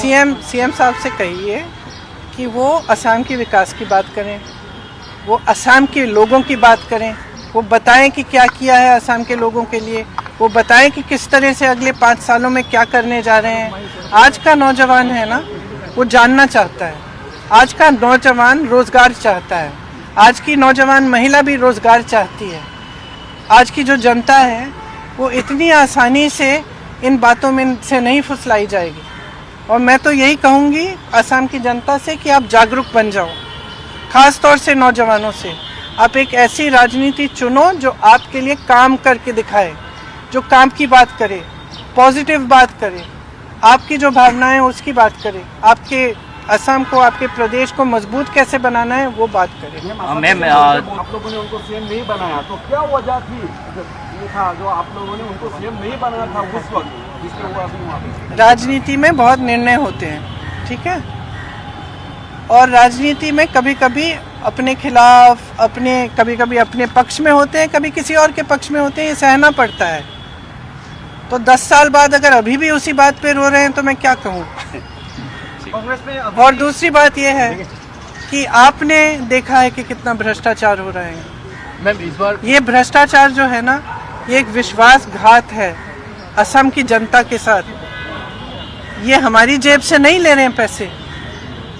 CM साहब से कहिए कि वो असम के विकास की बात करें, वो असम के लोगों की बात करें, वो बताएं कि क्या किया है असम के लोगों के लिए, वो बताएं कि किस तरह से अगले 5 सालों में क्या करने जा रहे हैं। आज का नौजवान है ना, वो जानना चाहता है। आज का नौजवान रोजगार चाहता है। आज की नौजवान महिला भी रोजगार चाहती है। आज की जो जनता है वो इतनी आसानी से इन बातों में से नहीं फुसलाई जाएगी। और मैं तो यही कहूँगी असम की जनता से कि आप जागरूक बन जाओ, खास तौर से नौजवानों से। आप एक ऐसी राजनीति चुनो जो आपके लिए काम करके दिखाए, जो काम की बात करे, पॉजिटिव बात करे, आपकी जो भावनाएं उसकी बात करे, आपके असम को, आपके प्रदेश को मजबूत कैसे बनाना है वो बात करें। आप लोगों ने उनको सीएम नहीं बनाया तो क्या वजह थी ये था जो आप लोगों ने उनको सीएम नहीं बनाया था उस वक्त, जिसके वो अभी वहाँ पे? राजनीति में बहुत निर्णय होते हैं, ठीक है, और राजनीति में कभी कभी अपने खिलाफ, कभी कभी अपने पक्ष में होते हैं, कभी किसी और के पक्ष में होते हैं, ये सहना पड़ता है। तो 10 साल बाद अगर अभी भी उसी बात पे रो रहे हैं तो मैं क्या कहूँ। और दूसरी बात यह है कि आपने देखा है कि कितना भ्रष्टाचार हो रहा है। मैम इस बार ये भ्रष्टाचार जो है ना, ये एक विश्वासघात है असम की जनता के साथ। ये हमारी जेब से नहीं ले रहे हैं पैसे,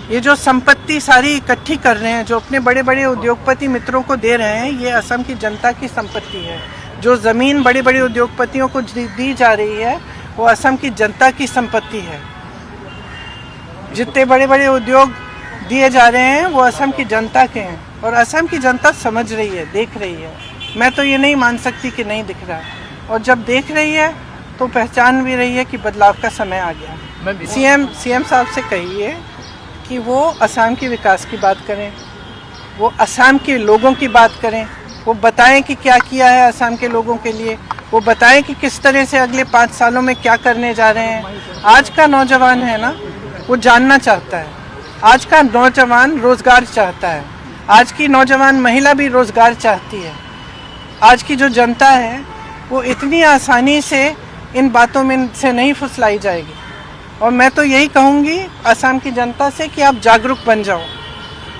ये जो संपत्ति सारी इकट्ठी कर रहे हैं, जो अपने बड़े बड़े उद्योगपति मित्रों को दे रहे हैं, ये असम की जनता की संपत्ति है। जो ज़मीन बड़े बड़े उद्योगपतियों को दी जा रही है वो असम की जनता की संपत्ति है। जितने बड़े बड़े उद्योग दिए जा रहे हैं वो असम की जनता के हैं, और असम की जनता समझ रही है, देख रही है। मैं तो ये नहीं मान सकती कि नहीं दिख रहा, और जब देख रही है तो पहचान भी रही है कि बदलाव का समय आ गया। सीएम साहब से कहिए कि वो असम के विकास की बात करें, वो असम के लोगों की बात करें, वो बताएं कि क्या किया है असम के लोगों के लिए, वो बताएं कि किस तरह से अगले 5 सालों में क्या करने जा रहे हैं। आज का नौजवान है ना, वो जानना चाहता है। आज का नौजवान रोजगार चाहता है। आज की नौजवान महिला भी रोजगार चाहती है। आज की जो जनता है वो इतनी आसानी से इन बातों में से नहीं फुसलाई जाएगी। और मैं तो यही कहूँगी असम की जनता से कि आप जागरूक बन जाओ,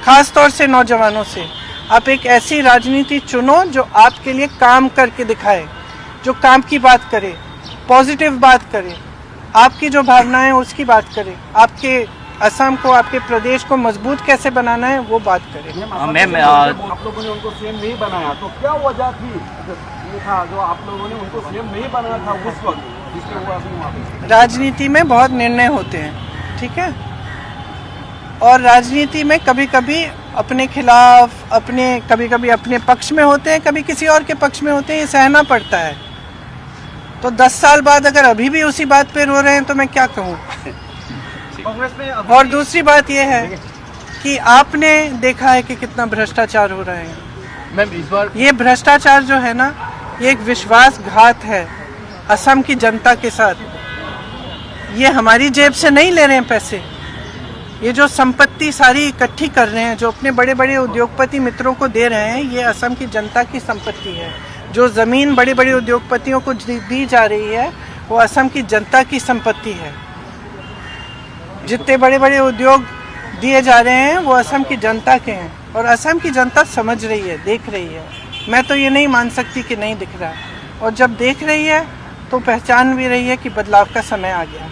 खास तौर से नौजवानों से। आप एक ऐसी राजनीति चुनो जो आपके लिए काम करके दिखाए, जो काम की बात करे, पॉजिटिव बात करे, आपकी जो भावनाएं उसकी बात करे, आपके असम को, आपके प्रदेश को मजबूत कैसे बनाना है वो बात करें। मैम आप लोगों ने उनको सीएम नहीं बनाया तो क्या वजह थी ये था जो आप लोगों ने उनको सीएम नहीं बनाया था उस वक्त, जिसके वो अभी वहाँ पे? राजनीति में बहुत निर्णय होते हैं, ठीक है, और राजनीति में कभी कभी अपने खिलाफ, कभी कभी अपने पक्ष में होते हैं, कभी किसी और के पक्ष में होते हैं, ये सहना पड़ता है। तो 10 साल बाद अगर अभी भी उसी बात पे रो रहे हैं तो मैं क्या कहूँ। और दूसरी बात यह है कि आपने देखा है कि कितना भ्रष्टाचार हो रहा है। मैम इस बार ये भ्रष्टाचार जो है ना, ये एक विश्वासघात है असम की जनता के साथ। ये हमारी जेब से नहीं ले रहे हैं पैसे, ये जो संपत्ति सारी इकट्ठी कर रहे हैं, जो अपने बड़े बड़े उद्योगपति मित्रों को दे रहे हैं, ये असम की जनता की संपत्ति है। जो ज़मीन बड़े बड़े उद्योगपतियों को दी जा रही है वो असम की जनता की संपत्ति है। जितने बड़े बड़े उद्योग दिए जा रहे हैं वो असम की जनता के हैं, और असम की जनता समझ रही है, देख रही है। मैं तो ये नहीं मान सकती कि नहीं दिख रहा, और जब देख रही है तो पहचान भी रही है कि बदलाव का समय आ गया।